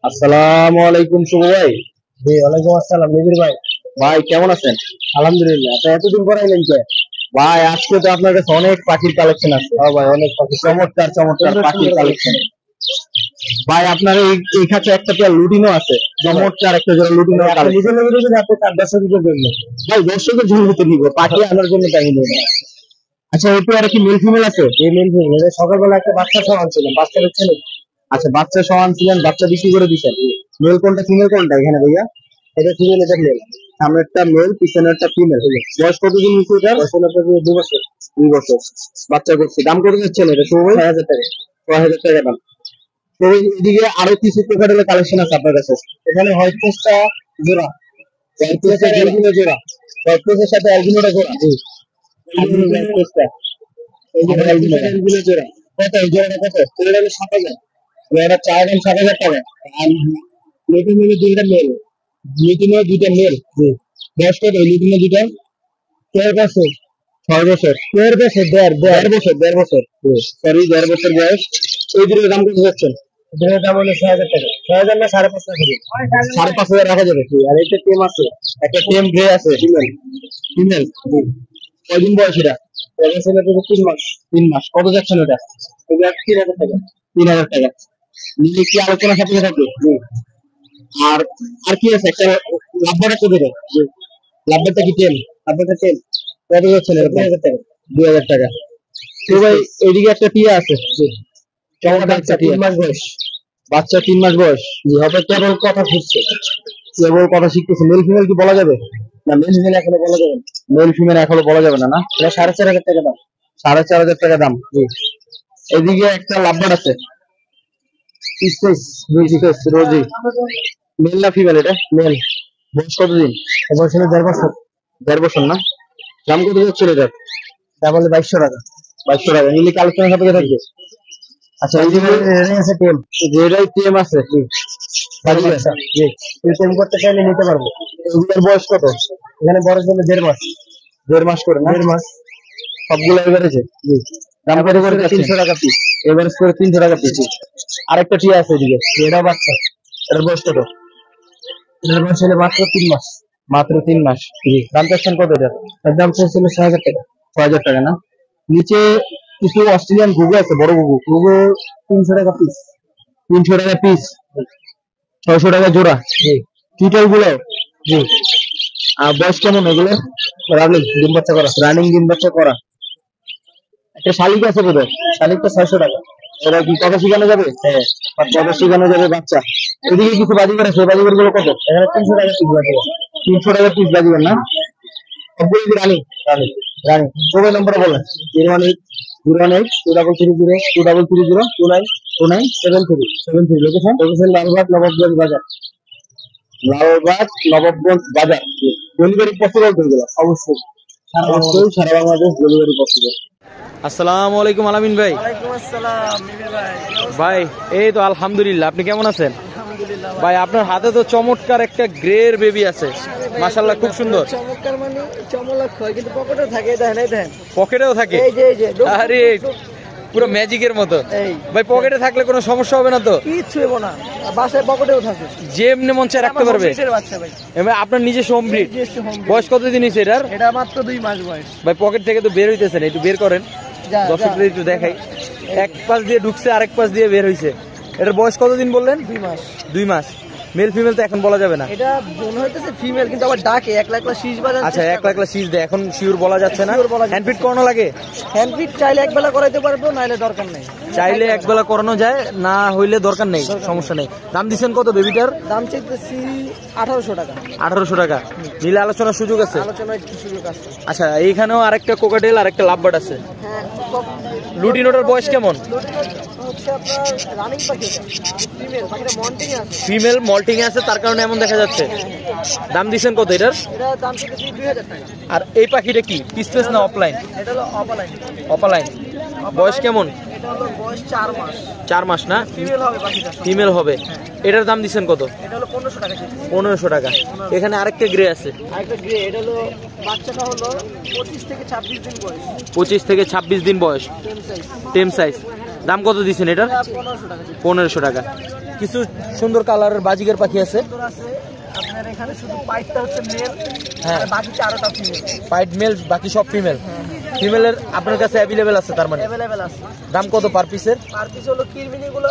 আসসালামু আলাইকুম শুভ ভাই। জি ওয়ালাইকুম আসসালাম নিবির ভাই। ভাই কেমন আছেন? আলহামদুলিল্লাহ। আপনি এতদিন পর আইলেন কে? ভাই আজকে তো আপনার কাছে অনেক পাখির কালেকশন আছে। হ্যাঁ ভাই, অনেক পাখি, চমৎকার চমৎকার সুন্দর পাখির সুন্দর কালেকশন। ভাই আপনার এই কাছে একটা পেয়ার লুটিনো আছে, চমৎকার একটা জোড়া লুটিনো আপনি কালেকশন। নিজের নিজে যদি আপনি তার দর্শকদের জন্য ভাই দর্শকের জন্য তো নিব, পাখি আনার জন্য তাই নিব না। আচ্ছা এই পেয়ারে কি মেল ফিমেল আছে? এই মেল ফিমেল সকালবেলা একটা বাচ্চা সহ আনছিলাম, বাচ্চা হচ্ছে না। আচ্ছা বাচ্চা সমান ছিলেন, বাচ্চা বিক্রি করে দিচ্ছেন। মেল কোনটা ফিমেল কোনটা এখানে ভাইয়া? এটা ফিমেল, এটা মেল। সামনেরটা মেল, পিছনেরটা ফিমেল। বয়স কতদিন নিচ্ছে এটা? বয়স হলো আপনার 2 বছর। 2 বছর বাচ্চা করছে। দাম কত যাচ্ছেন এটা শুভ ভাই? 6,000 টাকা। 6,000 টাকা দাম। তো এদিকে আরো কিছু ক্রোকোডাইলের কালেকশন আছে আপনার কাছে। এখানে হোয়াইট পেস্টটা জোড়া, হোয়াইট পেস্টের অ্যালবিনো জোড়া, হোয়াইট পেস্টের সাথে অ্যালবিনোটা জোড়া। জি হোয়াইট পেস্টটা এই যে অ্যালবিনো জোড়া কত? এই জোড়াটা কত? এটা হলো 7,000। এটা চার দাম 7,000 টাকা। আর লুটিনো দুইটা মেল, লুটিনো দুইটা মেল। জি বয়স কত লুটিনো দুইটা? 6 বছর। 6 বছর। 6 বছর, দেড় 1.5 বছর, 1.5 বছর, সরি 1.5 বছর বয়স। এই দুটোর দাম কত যাচ্ছেন? এটার দাম হলো 6,000 টাকা। 6,000 না 5,500 টাকা। 5,500 রাখা যাবে। আর একটা টেম আছে, একটা টেম গ্রে আছে ফিমেল। ফিমেল কয়দিন বয়স এটা? এটা ছিল আপনার 3 মাস। 3 মাস। কত যাচ্ছেন ওটা? এটা 3,000 টাকা। 3,000 টাকা। নিলে কি আলোচনা সাপেক্ষে থাকবে? জি আর আর কি আছে? একটা লাভবার আছে যেটা, লাভবারটা কি টেম? আপনাদের তেল কত যাচ্ছেন এরকম? 2,000 টাকা। 2,000 টাকা। তো ভাই এইদিকে একটা টিয়া আছে, জি চমৎকার বাচ্চা একটা টিয়া। 3 মাস বয়স। বাচ্চা 3 মাস বয়স। জি হবে, কেবল কথা ফুটছে। কেবল কথা শিখতেছে। মেল ফিমেল কি বলা যাবে? না, মেল ফিমেল এখনো বলা যাবে না। মেল ফিমেল এখনো বলা যাবে না, না? এটা 4,500 টাকা দাম। 4,500 টাকা দাম। জি এদিকে একটা লাভবার আছে, স্পেস স্পেস রোজি। মেল না ফিমেল এটা? মেল। বয়স কতদিন? বয়স হলো 1.5 বছর। 1.5 বছর না? দাম কত যাচ্ছিল এটা? দাম হলো 2,200 টাকা। 2,200 টাকা। নিলে কি আলোচনা সাপেক্ষে থাকবে? আচ্ছা এইদিকে রেডিং আছে টেম। যেটাই টিএম আছে, জি বাজিবে। বাচ্চা। জি টেম করতে চাইলে নিতে পারবো। এগুলোর বয়স কত? এখানে বড় জন্য 1.5 মাস। 1.5 মাস করে না? 1.5 মাস। সবগুলো এভারেজে? জি দাম কত করে যাচ্ছে? 300 টাকা পিস। এভারেজ করে 300 টাকা পিস। আরেকটা টিয়া আছে এদিকে, এটাও বাচ্চা। এর বয়স কত? এটার বয়স হলো মাত্র 3 মাস। মাত্র 3 মাস। জি দাম চাচ্ছেন কত এটা? এর দাম ছিল 6,000 টাকা। 6,000 টাকা না? নিচে কিছু অস্ট্রেলিয়ান ঘুঘু আছে, বড় ঘুঘু। পুরো 300 টাকা পিস। 300 টাকা পিস, 600 টাকা জোড়া। জি টিটেল গুলো। জি আর বয়স কেমন এগুলো? রানিং ডিম বাচ্চা করা। রানিং ডিম বাচ্চা করা। একটা শালিক আছে বোধহয়। শালিকটা 600 টাকা। ওরা কি কথা শেখানো যাবে? হ্যাঁ কথা শেখানো যাবে বাচ্চা। এদিকে কিছু বাজিগার আছে, বাজিগার গুলো কত? এখানে 300 টাকা পিস বাকি। 300 টাকা পিস বাজিগার না? সবগুলো কি রানিং? রানিং। রানিং। মোবাইল নম্বর বলেন। 018 018 230 29 29 লোকেশন লালবাগ নবাবগঞ্জ বাজার। লালবাগ নবাবগঞ্জ বাজার। ডেলিভারি পসিবল তো এগুলো? অবশ্যই। অবশ্যই সারা বাংলাদেশ ডেলিভারি পসিবল। আসসালামু আলাইকুম আলামিন ভাই। ওয়ালাইকুম আসসালাম নিবির ভাই। ভাই এই তো আলহামদুলিল্লাহ, আপনি কেমন আছেন? আলহামদুলিল্লাহ ভাই আপনার হাতে তো চমৎকার একটা গ্রের বেবি আছে, মাশাআল্লাহ খুব সুন্দর। চমৎকার মানে চমলক হয়, কিন্তু পকেটে থাকে। দেখেন এই দেখেন, পকেটেও থাকে? এই যে আরে পুরো ম্যাজিকের মতো। এই ভাই পকেটে থাকলে কোনো সমস্যা হবে না তো? কিচ্ছু হবো না, বাসায় পকেটেও থাকে। যেমনি মন চায় রাখতে পারবে? আমার বাচ্চা ভাই। এবার আপনার নিজস্ব হোম ব্রিড। নিজস্ব home breed। বয়স কতদিন হয়েছে এটার? এটা মাত্র 2 মাস বয়স। ভাই পকেট থেকে তো বের হইতেছে না, একটু বের করেন যা, দর্শকদের একটু দেখাই। এক পাশ দিয়ে ঢুকছে, আরেক পাশ দিয়ে বের হইছে। এটার বয়স কতদিন বললেন? 2 মাস। 2 মাস। মেল ফিমেল তো এখন বলা যাবে না। এটা মনে হইতেছে ফিমেল, কিন্তু আবার ডাকে একলা একলা শীষ বাজার। আচ্ছা একলা একলা শীষ দেয়, এখন শিওর বলা যাচ্ছে না। Sure বলা যাচ্ছে হ্যান্ড ফিট না। করানো লাগে? হ্যান্ড ফিট চাইলে একবেলা করাইতে পারবো, নাইলে দরকার নেই। চাইলে একবেলা করানো যায়, না হইলে দরকার নেই, সমস্যা নেই। দাম দিচ্ছেন কত বেবিটার? দাম চাইতেছি 1800 টাকা। 1800 টাকা। নিলে আলোচনার সুযোগ আছে? আলোচনায় একটু সুযোগ আছে। আচ্ছা এইখানেও আরেকটা কোকাটেল আর একটা লাভবার্ড আছে। হ্যাঁ লুটিনোটার বয়স কেমন? হচ্ছে আপনার রানিং পাখি, ফিমেল পাখিটা মন্টিং আছে। ফিমেল মল্টিং এ আছে, তার কারণে এমন দেখা যাচ্ছে। দাম দিচ্ছেন কত এটার? এটা দাম চাইতেছি 2000 টাকা। আর এই পাখিটা কি পিসলেস না অফলাইন? এটা হলো অপালাইন। অপালাইন। বয়স কেমন? এটা হলো বয়স 4 মাস। 4 মাস না? ফিমেল হবে পাখিটা। ফিমেল হবে। এটার দাম দিচ্ছেন কত? এটা হলো 1500 টাকা চাইতেছি। 1500 টাকা। এখানে আরেকটা গ্রে আছে, আরেকটা গ্রে, এটা হলো বাচ্চাটা হলো 25 থেকে 26 দিন বয়স। 25 থেকে 26 দিন বয়স, সেম সাইজ। টেম সাইজ। দাম কত দিচ্ছেন এটার? এটা 1500 টাকা চাইতেছি। 1500 টাকা। কিছু সুন্দর কালারের বাজিগার পাখি আছে। সুন্দর আছে আপনার এখানে শুধু পাইটটা হচ্ছে মেল, হ্যাঁ। আর বাকি 4টা ফিমেল। পাইট মেল, বাকি সব ফিমেল। ফিমেলের আপনার কাছে অ্যাভেলেবেল আছে তার মানে? অ্যাভেলেবেল আছে। দাম কত পার পিসের? পার পিস হলো কিরমিনিগুলো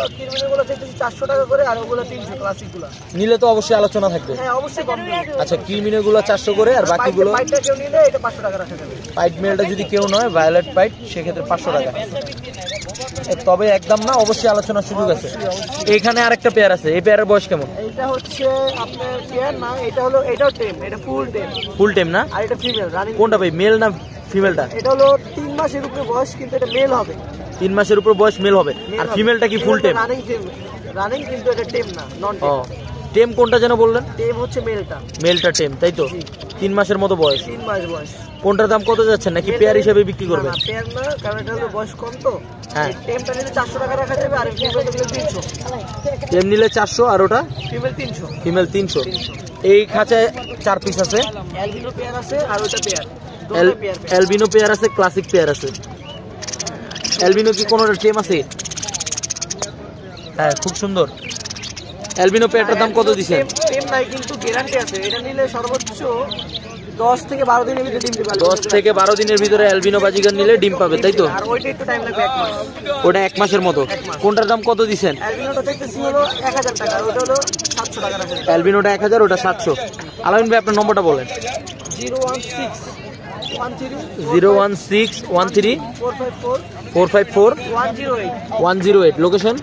চাইতেছি 400 টাকা করে, আর ওগুলো 300 ক্লাসিকগুলো। নিলে তো অবশ্যই আলোচনা থাকবে। হ্যাঁ অবশ্যই কম দেব। আচ্ছা, কিরমিনেগুলো 400 করে, আর বাকিগুলো পাইটটা কেউ নিলে এটা 500 টাকা রাখা যাবে। পাইট মেলটা যদি কেউ নয়, ভায়োলেট পাইট, সেক্ষেত্রে 500 টাকা। তবে একদম না, অবশ্যই আলোচনার সুযোগ আছে। এখানে আরেকটা পেয়ার আছে, এই পেয়ারের বয়স কেমন? এইটা হচ্ছে আপনার পেয়ার না, এটাও টেম, এটা ফুল টেম। ফুল টেম না? আর এটা ফিমেল রানিং। কোনটা ভাই, মেল না ফিমেলটা? এটা হলো 3 মাসের উপরে বয়স, কিন্তু এটা মেল হবে। 3 মাসের উপর বয়স মেল হবে। আর ফিমেলটা কি ফুল টেম? রানিং, কিন্তু এটা টেম না, নন ও, টেম। টেম কোনটা যেন বললেন? টেম হচ্ছে মেলটা। মেলটা টেম, তাই তো? 3 মাসের মতো বয়স। 3 মাস বয়স। কোনটার দাম কত যাচ্ছেন, নাকি পেয়ার হিসেবে বিক্রি করবেন? না পেয়ার না, কারণ এটা হলো বয়স কম তো। হ্যাঁ। টেমটা নিলে 400 টাকা রাখা যাবে, আর ফিমেলটা নিলে 300। টেম নিলে 400, আর ওটা ফিমেল 300। ফিমেল 300। এই খাঁচায় 4 পিস আছে। অ্যালবিনো পেয়ার আছে, আর ওটা পেয়ার। অ্যালবিনো পেয়ার আছে, ক্লাসিক পেয়ার আছে। অ্যালবিনো কি কোনোটা টেম আছে? হ্যাঁ, খুব সুন্দর। অ্যালবিনো পেয়ারটার দাম কত দিছেন? টেম নাই, কিন্তু গ্যারান্টি আছে। এটা নিলে সর্বোচ্চ 10 থেকে 12 দিনের ভিতরে ডিম দিবে। 10 থেকে 12 দিনের ভিতরে অ্যালবিনো বাজিগার নিলে ডিম পাবে, তাই তো? আর ওইটা একটু টাইম লাগবে, 1 মাস। ওটা 1 মাসের মতো। কোনটার দাম কত দিছেন? অ্যালবিনোটা দেখতেছি হলো 1000 টাকা, ওটা হলো 700 টাকা রাখা যাবে। অ্যালবিনোটা 1000, ওটা 700। আলামিন ভাই, আপনার নম্বরটা বলেন। 01613 454 108। লোকেশন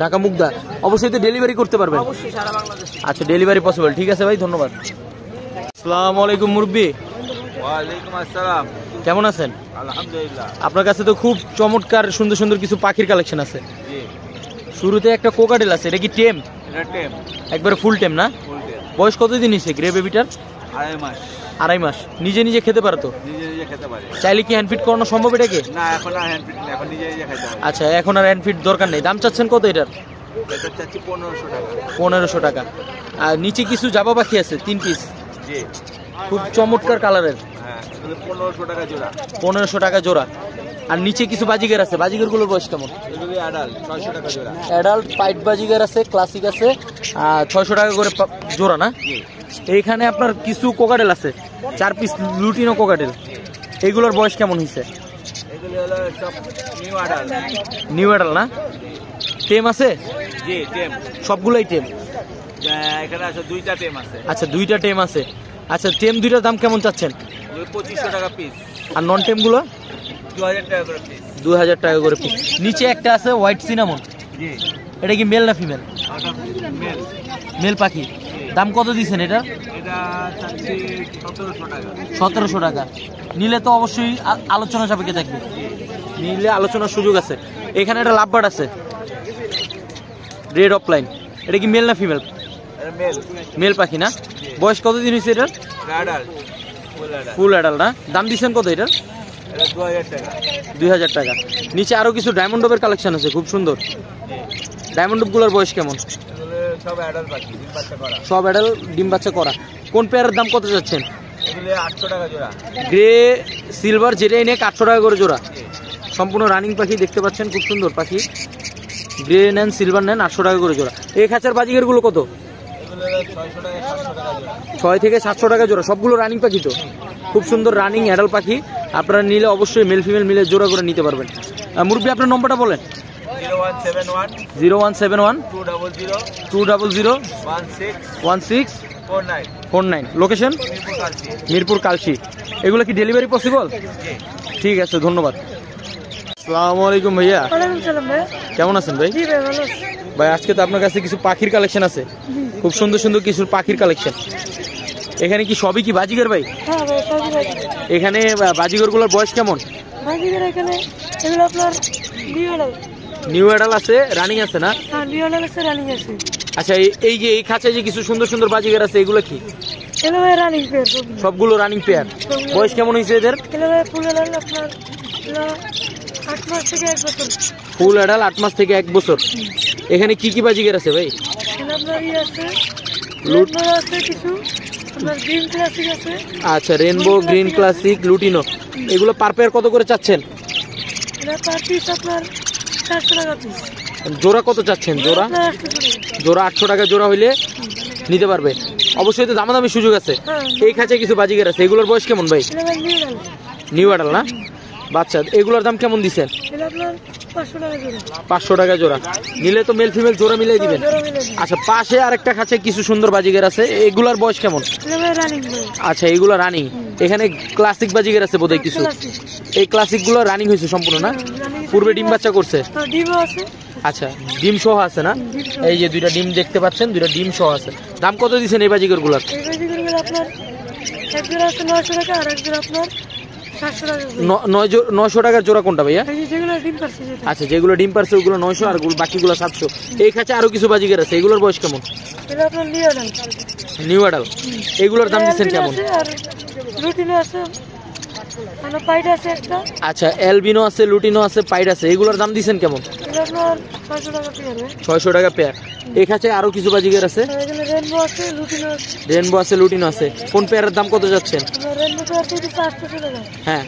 ঢাকা মুগদা। অবশ্যই তো ডেলিভারি করতে পারবেন? অবশ্যই সারা বাংলাদেশে। আচ্ছা, ডেলিভারি পসিবল। ঠিক আছে ভাই, ধন্যবাদ। আসসালামু আলাইকুম মুরব্বি। ওয়ালাইকুম আসসালাম। কেমন আছেন? আলহামদুলিল্লাহ। আপনার কাছে তো খুব চমৎকার সুন্দর সুন্দর কিছু পাখির কালেকশন আছে। জি, শুরুতে একটা কোকাটেল আছে, এটা কি টেম? এটা টেম, একবারে ফুল টেম না? ফুল টেম। বয়স কতদিন হয়েছে গ্রে বেবিটার? 2.5 মাস। 2.5 মাস। নিজে নিজে খেতে পারে তো? নিজে নিজে খেতে পারে। চাইলে কি হ্যান্ড ফিট করানো সম্ভব এটাকে? না, এখন আর হ্যান্ড ফিট না, এখন নিজে নিজে খেতে পারে। আচ্ছা, এখন আর হ্যান্ড ফিট দরকার নেই। দাম চাচ্ছেন কত এটার? এটা চাচ্ছি 1500 টাকা। 1500 টাকা। আর নিচে কিছু জাবা পাখি আছে 3 পিস, জি, খুব চমৎকার কালারের। হ্যাঁ, এগুলো 1500 টাকা জোড়া। 1500 টাকা জোড়া। আর নিচে কিছু বাজিগার আছে, বাজিগারগুলোর বয়স কেমন? এগুলি অ্যাডাল্ট, 600 টাকা জোড়া। অ্যাডাল্ট পাইট বাজিগার আছে, ক্লাসিক আছে, 600 টাকা করে জোড়া না? জি, এইখানে আপনার কিছু কোকাটেল আছে, 4 পিস লুটিনো কোকাটেল। এইগুলোর বয়স কেমন হয়েছে? এগুলি হলো সব নিউ অ্যাডাল্ট। নিউ অ্যাডাল না? টেম আছে? জি, টেম। সবগুলোই টেম? এখানে আছে 2টা টেম আছে। আচ্ছা, 2টা টেম আছে। আচ্ছা, টেম 2টার দাম কেমন চাচ্ছেন? 2500 টাকা পিস। আর নন টেমগুলো? 2000 টাকা করে পিস। 2000 টাকা করে পিস। নিচে একটা আছে হোয়াইট সিনামন, জি, এটা কি মেল না ফিমেল? ওটা মেল। মেল পাখি। দাম কত দিচ্ছেন এটা? এটা চাচ্ছি 1700 টাকা। 1700 টাকা। নিলে তো অবশ্যই আলোচনা সাপেক্ষে থাকবে, নিলে আলোচনার সুযোগ আছে। এখানে একটা লাভবার্ড আছে, রেড অফলাইন। এটা কি মেল না ফিমেল? এটা মেল। মেল পাখি না? বয়স কতদিন হয়েছে এটার? Adult, full adult. Full adult না? দাম দিচ্ছেন কত এটার? এটা 2000 টাকা। 2000 টাকা। নিচে আরো কিছু ডায়মন্ড ডবের কালেকশন আছে, খুব সুন্দর। ডায়মন্ড ডবগুলোর বয়স কেমন? এগুলো সব অ্যাডাল্ট পাখি, ডিম বাচ্চা করা। সব অ্যাডাল, ডিম বাচ্চা করা। কোন পেয়ারের দাম কত যাচ্ছেন? এগুলো 800 টাকা জোড়া। গ্রে সিলভার যেটাই নেক 800 টাকা করে জোড়া। সম্পূর্ণ রানিং পাখি দেখতে পাচ্ছেন, খুব সুন্দর পাখি। গ্রে নেন, সিলভার নেন, 800 টাকা করে জোড়া। এই খাঁচার বাজিগার গুলো কত? এগুলো 600 টাকা, 700 টাকা জোড়া। 6 থেকে 700 টাকা জোড়া। সবগুলো রানিং পাখি তো? খুব সুন্দর রানিং অ্যাডাল পাখি। আপনারা নিলে অবশ্যই মেল ফিমেল মিলে জোড়া করে নিতে পারবেন। মুরব্বি, আপনার নম্বরটা বলেন। 0171 0171 200 200 16 16 49। 49। লোকেশন মিরপুর কালচি। মিরপুর কালচি। এগুলো কি ডেলিভারি পসিবল? জি। ঠিক আছে, ধন্যবাদ। আসসালামু আলাইকুম ভাইয়া। ওয়ালাইকুম সালাম ভাই। কেমন আছেন ভাই? জি ভাই, ভালো আছি। ভাই, আজকে তো আপনার কাছে কিছু পাখির কালেকশন আছে, খুব সুন্দর সুন্দর কিছু পাখির কালেকশন। এখানে কি সবই কি বাজিগার ভাই? হ্যাঁ ভাই, সবই ভাই। এখানে বাজিগরগুলোর বয়স কেমন? বাজিগার এখানে এগুলো আপনার নিউডাল। নিউ অ্যাডাল আছে, রানিং আছে না? হ্যাঁ, নিউডাল আছে, রানিং আছে। আচ্ছা, এই যে এই খাঁচায় যে কিছু সুন্দর সুন্দর বাজিগার আছে, এগুলো কি? এগুলো ভাই রানিং পেয়ার। সবগুলো রানিং পেয়ার। বয়স কেমন হয়েছে এদের? এগুলো ভাই ফুল অ্যাডাল্ট আপনার 8 মাস থেকে 1 বছর। ফুল অ্যাডাল 8 মাস থেকে 1 বছর। এখানে কি কি বাজিগার আছে ভাই? এখানে আপনার আছে, লুট লুটনো আছে কিছু, আপনার গ্রিন ক্লাসিক আছে। আচ্ছা, রেনবো, গ্রিন ক্লাসিক, লুটিনো। এগুলো পার পেয়ার কত করে চাচ্ছেন? এটা পার পিস আপনার 400 টাকা পিস। জোড়া কত চাচ্ছেন? জোড়া জোড়া 800 টাকা জোড়া হইলে নিতে পারবে। অবশ্যই তো দামাদামি সুযোগ আছে। এই খাঁচায় কিছু বাজিগার আছে, এগুলোর বয়স কেমন ভাই? নিউ অ্যাডাল না বাচ্চা? এগুলোর দাম কেমন দিচ্ছেন? 500 টাকা জোড়া। নিলে তো মেল ফিমেল জোড়া মিলাই দিবেন। আচ্ছা, পাশে আরেকটা খাঁচায় কিছু সুন্দর বাজিগার আছে, এগুলার বয়স কেমন? আচ্ছা, এগুলো রানিং। এখানে ক্লাসিক বাজিগার আছে বোধহয় কিছু। এই ক্লাসিক গুলো রানিং হয়েছে সম্পূর্ণ না? পূর্বে ডিম বাচ্চা করছে? আচ্ছা, ডিম সহ আছে না? এই যে দুইটা ডিম দেখতে পাচ্ছেন, দুইটা ডিম সহ আছে। দাম কত দিচ্ছেন এই বাজিগার গুলার? 900 টাকার জোড়া কোনটা ভাইয়া? আচ্ছা, যেগুলো ডিম পারছে ওগুলো 900 আর বাকিগুলো 700। এই খাঁচা আরো কিছু বাজিগার আছে, এগুলোর বয়স কেমন? New adult. এগুলোর দাম দিচ্ছেন কেমন? আচ্ছা, অ্যালবিনো আছে, লুটিনো আছে, পাইড আছে, এগুলোর দাম দিচ্ছেন কেমন? 600 টাকা পেয়ার। এই খাঁচায় আরো কিছু বাজিগার আছে, রেনবো আছে, লুটিনো আছে। কোন পেয়ারের দাম কত যাচ্ছেন? হ্যাঁ,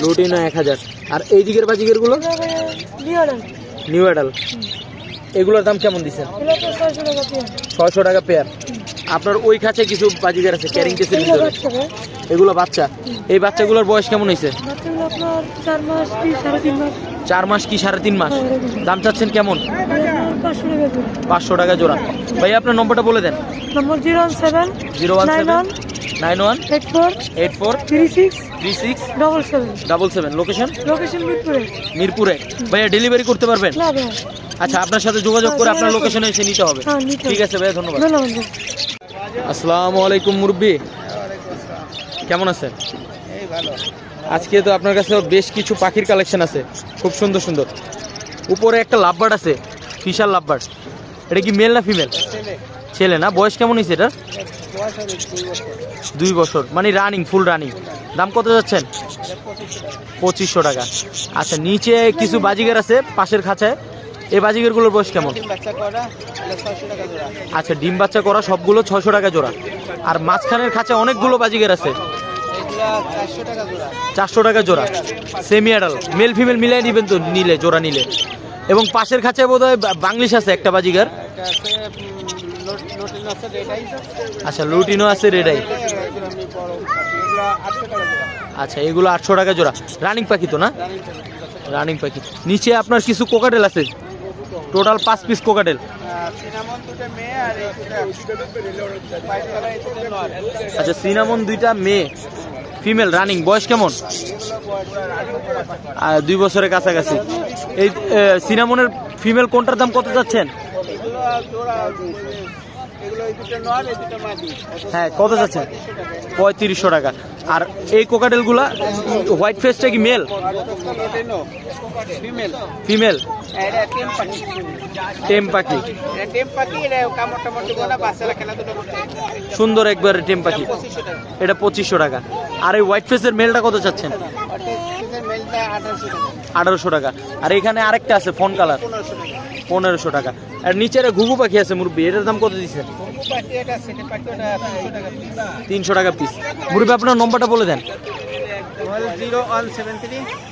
লুটিনো 1000। আর এই দিকের বাজিগার গুলো নিউ অ্যাডাল, এগুলোর দাম কেমন দিচ্ছেন? 600 টাকা পেয়ার। আপনার ওই খাঁচায় কিছু বাজিগার আছে ক্যারিং কেসের ভিতরে, এগুলো বাচ্চা। এই বাচ্চাগুলোর বয়স কেমন হয়েছে? 4 মাস কি 3.5 মাস? দাম চাচ্ছেন কেমন? 500 টাকা জোড়া। ভাই আপনার নম্বরটা বলে দেন। 01794843677। লোকেশন? মিরপুরে। ভাইয়া ডেলিভারি করতে পারবেন? আচ্ছা, আপনার সাথে যোগাযোগ করে আপনার লোকেশনে এসে নিতে হবে। ঠিক আছে ভাইয়া, ধন্যবাদ। আসসালামু আলাইকুম মুরব্বি, কেমন আছেন? আজকে তো আপনার কাছে বেশ কিছু পাখির কালেকশন আছে, খুব সুন্দর সুন্দর। উপরে একটা লাভবার্ড আছে, ফিশার লাভবার্ড। এটা কি মেল না ফিমেল? ছেলে না? বয়স কেমন হয়েছে এটার? 2 বছর, মানে রানিং, ফুল রানিং। দাম কত যাচ্ছেন? 2500 টাকা। আচ্ছা, নিচে কিছু বাজিগার আছে পাশের খাঁচায়, এই বাজিগারগুলোর বয়স কেমন? আচ্ছা, ডিম বাচ্চা করা সবগুলো 600 টাকা জোড়া। আর মাঝখানের খাঁচায় অনেকগুলো বাজিগার আছে, 400 টাকা জোড়া। সেমি অ্যাডাল, মেল ফিমেল মিলাই নিবেন তো নিলে, জোড়া নিলে। এবং পাশের খাঁচায় বোধ হয় বাংলিশ আছে একটা বাজিগার। আচ্ছা, লুটিনো আছে, রেডাই। আচ্ছা, এগুলো 800 টাকা জোড়া। রানিং পাখি তো না? রানিং পাখি। নিচে আপনার কিছু কোকাটেল আছে, টোটাল 5 পিস কোকাটেল। আচ্ছা, সিনামন 2টা মেয়ে, ফিমেল, রানিং। বয়স কেমন? 2 বছরের কাছাকাছি। এই সিনামনের ফিমেল কোনটার দাম কত যাচ্ছেন? হ্যাঁ, কত যাচ্ছেন? 3500 টাকা। আর এই কোকাটেল গুলা হোয়াইট ফেসটা কি মেল? ফিমেল। টেম পাখি, সুন্দর একবার টেম পাখি। এটা 2500 টাকা। আর এই হোয়াইট ফেসের মেলটা কত চাচ্ছেন? 1800 টাকা। আর এখানে আরেকটা আছে ফোন কালার, 1500 টাকা। আর নিচের ঘুঘু পাখি আছে মুরব্বি, এটার দাম কত দিচ্ছেন? 300 টাকা পিস। মুরব্বি আপনার নম্বরটা বলে দেন।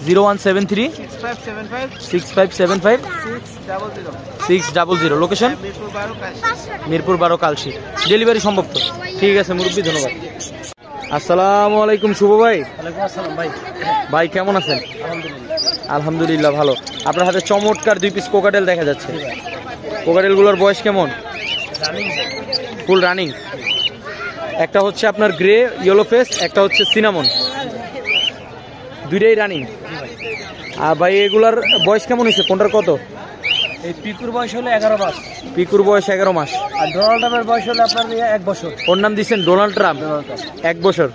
0173 6575 600। লোকেশন? মিরপুর 12 কালশি। ডেলিভারি সম্ভব তো? ঠিক আছে মুরব্বি, ধন্যবাদ। আসসালামু আলাইকুম শুভ ভাই। ভাই কেমন আছেন? আলহামদুলিল্লাহ ভালো। আপনার হাতে চমৎকার 2 পিস কোকাটেল দেখা যাচ্ছে। কোকাটেল গুলোর বয়স কেমন? Full running. একটা হচ্ছে আপনার গ্রে ইয়েলো ফেস, একটা হচ্ছে সিনামন, দুইটাই রানিং। আর ভাই এগুলার বয়স কেমন হয়েছে? কোনটার কত? এই পিকুর বয়স হলো 11 মাস। পিকুর বয়স 11 মাস। আর ডোনাল্ড ট্রাম্পের বয়স হলো আপনার 1 বছর। ওর নাম দিচ্ছেন ডোনাল্ড ট্রাম্প, 1 বছর।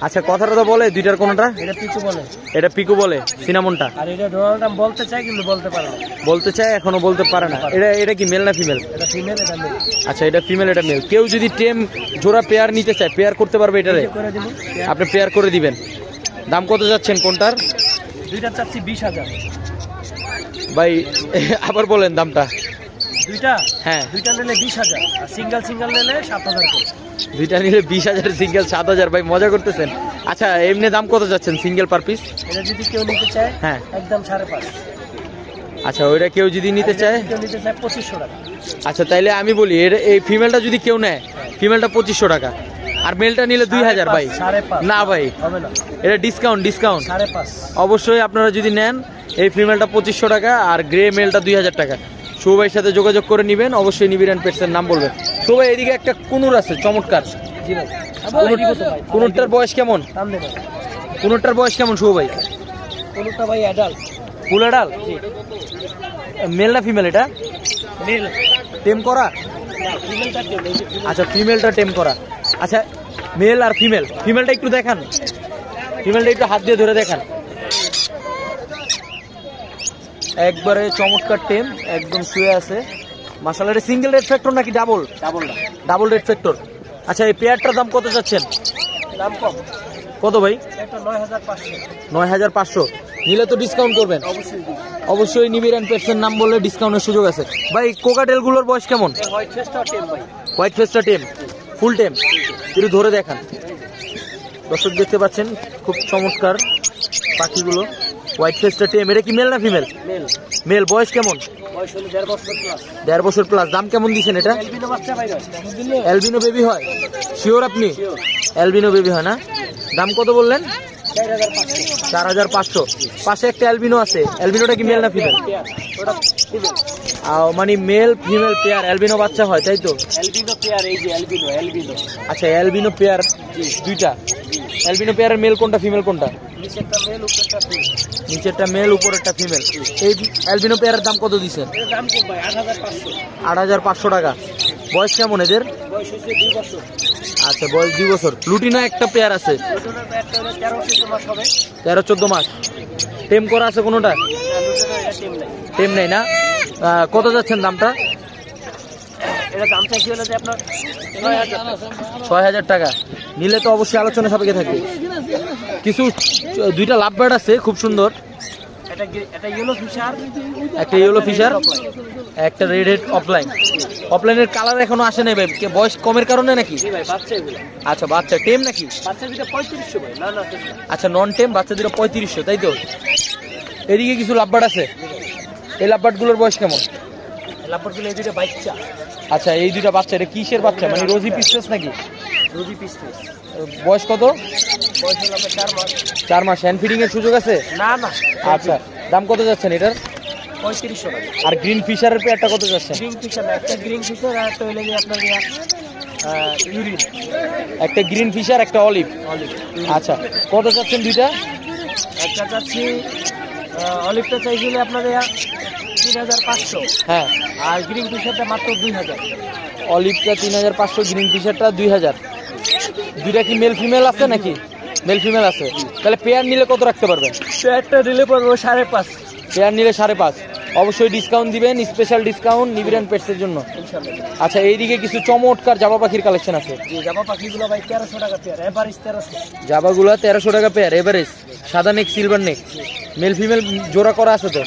আচ্ছা, কথাটা তো বলে দুইটার কোনটা? এটা পিকু বলে। এটা পিকু বলে, সিনামনটা। আর এটা ডোনাল্ড ট্রাম্প বলতে চায় কিন্তু বলতে পারে না। বলতে চায়, এখনো বলতে পারে না। এটা কি মেল না ফিমেল? এটা ফিমেল, এটা মেল। আচ্ছা, এটা ফিমেল, এটা মেল। কেউ যদি টেম জোড়া পেয়ার নিতে চায়, পেয়ার করতে পারবে এটারে? করে দিব। আপনি পেয়ার করে দিবেন। দাম কত যাচ্ছেন কোনটার? দুইটা চাচ্ছি 20,000। ভাই আবার বলেন দামটা। দুইটা? হ্যাঁ, দুইটা নিলে 20,000, আর সিঙ্গেল নিলে 7,000 করে। দুইটা নিলে 20,000, সিঙ্গেল 7,000। ভাই মজা করতেছেন। আচ্ছা, এমনি দাম কত যাচ্ছেন সিঙ্গেল পার পিস? এটা যদি কেউ নিতে চায়, হ্যাঁ, একদম 5.5। আচ্ছা, ওইটা কেউ যদি নিতে চায়, কেউ নিতে চায় 2500 টাকা। আচ্ছা তাইলে আমি বলি এই ফিমেলটা যদি কেউ নেয়, ফিমেলটা 2500 টাকা, আর মেলটা নিলে 2000 ভাই। 5.5 না ভাই, হবে না, এটা ডিসকাউন্ট 5.5। অবশ্যই আপনারা যদি নেন এই ফিমেলটা 2500 টাকা আর গ্রে মেলটা 2000 টাকা। শুভ ভাইয়ের সাথে যোগাযোগ করে নেবেন, অবশ্যই নিবিড় অ্যান্ড পেটসের নাম বলবেন। শুভ ভাই, এদিকে একটা কুনুর আছে চমৎকার, জি ভাই। কুনুরটার বয়স কেমন? দাম দেবেন কুনুরটার বয়স কেমন শুভ ভাই? কোনটা ভাই? অ্যাডাল্ট, ফুল অ্যাডাল্ট, মেল না ফিমেল? এটা মেল, টেম করা? ফিমেলটা টেম। আচ্ছা, ফিমেলটা টেম করা। আচ্ছা, মেল আর ফিমেল, ফিমেলটা একটু দেখান, ফিমেলটা একটু হাত দিয়ে ধরে দেখান। একবারে চমৎকার টেম, একদম শুয়ে আছে মাশাআল্লাহ। এটা সিঙ্গেল রেড ফ্যাক্টর নাকি ডাবল? Double red factor. আচ্ছা, এই পেয়ারটার দাম কত চাচ্ছেন? দাম কম, কত ভাই? এটা 9500। 9500 নিলে তো ডিসকাউন্ট করবেন? অবশ্যই অবশ্যই নিবিড় অ্যান্ড পেটসের নাম বললে ডিসকাউন্টের সুযোগ আছে। ভাই, কোকাটেল গুলোর বয়স কেমন? হোয়াইট ফেসটা টেম ভাই। হোয়াইট ফেসটা টেম, ফুল টেম, একটু ধরে দেখান। দর্শক দেখতে পাচ্ছেন খুব চমৎকার পাখিগুলো। হোয়াইট ফেসটা টেম। এটা কি মেল না ফিমেল? মেল। মেল। বয়স কেমন? বয়স হলো 1.5 বছর প্লাস। 1.5 বছর প্লাস। দাম কেমন দিচ্ছেন এটা? এলবিনো বাচ্চা ভাই, অ্যালবিনো বেবি হয়? শিওর আপনি? অ্যালবিনো বেবি হয় না? দাম কত বললেন? 4500। 4500। পাশে একটা অ্যালবিনো আছে, অ্যালবিনোটা কি মেল না ফিমেল? ওটা ফিমেল। মানে মেল ফিমেল পেয়ার অ্যালবিনো বাচ্চা হয়, তাই তো? অ্যালবিনো পেয়ার, এই যে অ্যালবিনো। আচ্ছা, অ্যালবিনো পেয়ার দুইটা। অ্যালবিনো পেয়ারের মেল কোনটা, ফিমেল কোনটা? নিচেরটা মেল, উপরেরটা ফিমেল। নিচেরটা মেল, উপরেরটা ফিমেল। এই অ্যালবিনো পেয়ারের দাম কত দিচ্ছেন? এর দাম কম ভাই, 8500। 8500 টাকা। বয়স কেমন এদের? বয়স হচ্ছে 2 বছর। আচ্ছা, বয়স 2 বছর। লুটিনো একটা পেয়ার আছে, লুটিনোর একটা হলো 13-14 মাস হবে। 13-14 মাস। টেম করা আছে কোনোটা? লুটিনোর এটা টেম নাই। টেম নেই না? কত যাচ্ছেন দামটা? এটা দাম চাইছি হলো যে আপনার 6000 টাকা। নিলে তো অবশ্যই আলোচনা সাপেক্ষে থাকবে। কিছু দুইটা লাভবার্ড আছে খুব সুন্দর, এটা ইয়েলো ফিশার, একটা ইয়েলো ফিশার, একটা রেড হেড অফলাইন। অফলাইনের কালার এখনো আসে নাই ভাই, বয়স কমের কারণে নাকি? জি ভাই, বাচ্চা এগুলো। আচ্ছা, বাচ্চা টেম নাকি? বাচ্চা দুটো 3500 ভাই। না ঠিক না। আচ্ছা, নন টেম, বাচ্চা দুটো 3500, তাই তো? এদিকে কিছু লাভবার্ড আছে। এই লাভবার্ড গুলোর বয়স কেমন? লাভবার্ডগুলো এই দুটো বাচ্চা। আচ্ছা, এই দুইটা বাচ্চা, এটা কিসের বাচ্চা? মানে রোজি পিসেস নাকি? রোজি পিস। বয়স কত? বয়স হলো আপনার 4 মাস। 4 মাস। হ্যান্ড ফিডিং এর সুযোগ আছে? না। আচ্ছা, দাম কত যাচ্ছেন এটার? 3500 টাকা। আর গ্রিন ফিশারের পেয়ারটা কত যাচ্ছেন? গ্রিন ফিশার, একটা গ্রিন ফিশার আর একটা হলো যে আপনার ইউরিন। একটা গ্রিন ফিশার, একটা অলিভ। আচ্ছা, কত যাচ্ছেন দুইটা? একটা চাচ্ছি অলিভটা চাইছিল আপনার 3500। হ্যাঁ, আর গ্রিন ফিশারটা মাত্র 2000। অলিভটা 3500, গ্রিন ফিশারটা 2000। দুইটা কি মেল ফিমেল আছে নাকি? মেল ফিমেল আছে। তাহলে পেয়ার নিলে কত রাখতে পারবেন? একটা দিলে পড়বো 5.5। পেয়ার নিলে 5.5। অবশ্যই ডিসকাউন্ট দিবেন, স্পেশাল ডিসকাউন্ট নিবিড় অ্যান্ড পেটসের জন্য। ইনশাআল্লাহ। আচ্ছা, এইদিকে কিছু চমৎকার জাবা পাখির কালেকশন আছে। যে জামা পাখিগুলো ভাই 1300 টাকা পেয়ার, এভারেজ 1300। জাবাগুলো 1300 টাকা পেয়ার, এভারেজ। সাদা নেক, সিলভার নেক, মেল ফিমেল জোড়া করা আছে তো?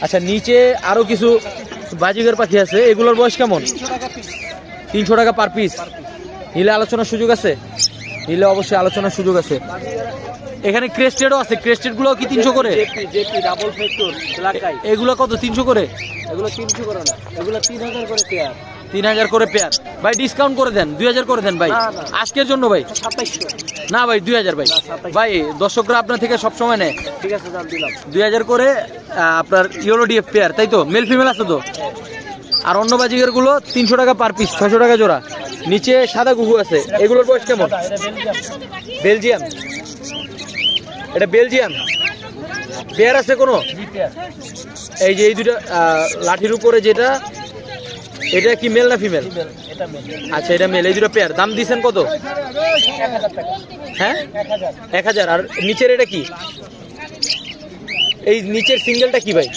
আচ্ছা, নিচে আরো কিছু বাজিগার পাখি আছে, এগুলোর বয়স কেমন? 300 টাকা পিস। 300 টাকা পার পিস। নিলে আলোচনার সুযোগ আছে? নিলে অবশ্যই আলোচনার সুযোগ আছে। এখানে ক্রেস্টেডও আছে, ক্রেস্টেড গুলো কি 300 করে? JP double factor black eye. এগুলো কত? 300 করে? এগুলো 300 করে না, এগুলো 3000 করে পেয়ার। 3000 করে পেয়ার। ভাই ডিসকাউন্ট করে দেন, 2000 করে দেন ভাই আজকের জন্য ভাই। 2700 না ভাই, 2000 ভাই। ভাই দর্শকরা আপনার থেকে সব সময় নেয়। ঠিক আছে, দাম দিলাম 2000 করে। আপনার ইয়েলো ডিএফ পেয়ার, তাই তো? মেল ফিমেল আছে তো? আর অন্য বাজিগার গুলো 300 টাকা পার পিস, 600 টাকা জোড়া। নিচে সাদা গুগু আছে, এগুলোর বয়স কেমন? এটা বেলজিয়াম। বেলজিয়াম। এটা বেলজিয়াম পেয়ার আছে কোনো? জি পেয়ার। এই যে এই দুটো লাঠির উপরে যেটা, এটা কি মেল না ফিমেল? এটা মেল। আচ্ছা, এটা মেল। এই দুটো পেয়ার। দাম দিচ্ছেন কত? 1000 টাকা। হ্যাঁ, 1000। 1000। আর নিচের এটা কি? এই নিচের সিঙ্গেলটা কি ভাই?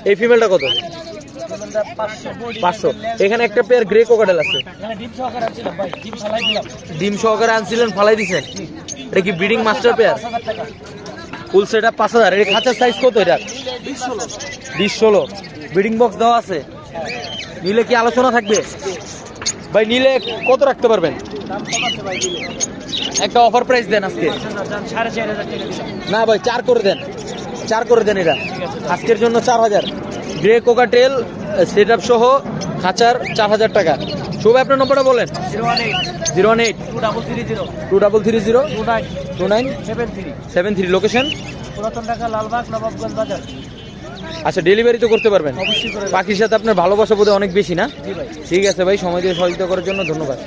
এই ফিমেলটা কত? 500। এখানে একটা পেয়ার গ্রে কোকাটেল আছে। এখানে ডিম সহকারে আছে ভাই, ডিম ফালাই দিলাম। ডিম সহকারে আনছিলেন, ফালাই দিছেন? এটা কি ব্রিডিং মাস্টার পেয়ার? 5000 টাকা। Full set up 5000। এর খাঁচার সাইজ কত এটা? 20-16। 20-16। ব্রিডিং বক্স দেওয়া আছে। নিলে কি আলোচনা থাকবে? ভাই নিলে কত রাখতে পারবেন? দাম কম আছে ভাই, দিলে একটা অফার প্রাইস দেন আজকে। 4500 টাকা দিলাম। না ভাই, 4 করে দেন। 4 করে দেন এটা আজকের জন্য 4000 গ্রে কোকাটেল সেট আপ সহ খাঁচার 4000 টাকা। শুভ আপনার নম্বরটা বলেন। 018 2330 2973 লোকেশন পুরাতন ঢাকা লালবাগ নবাবগঞ্জ বাজার। আচ্ছা ডেলিভারি তো করতে পারবেন। অবশ্যই করে। পাখির সাথে আপনার ভালোবাসা বোধহয় অনেক বেশি না? জি ভাই। ঠিক আছে ভাই, সময় দিয়ে সহযোগিতা করার জন্য ধন্যবাদ।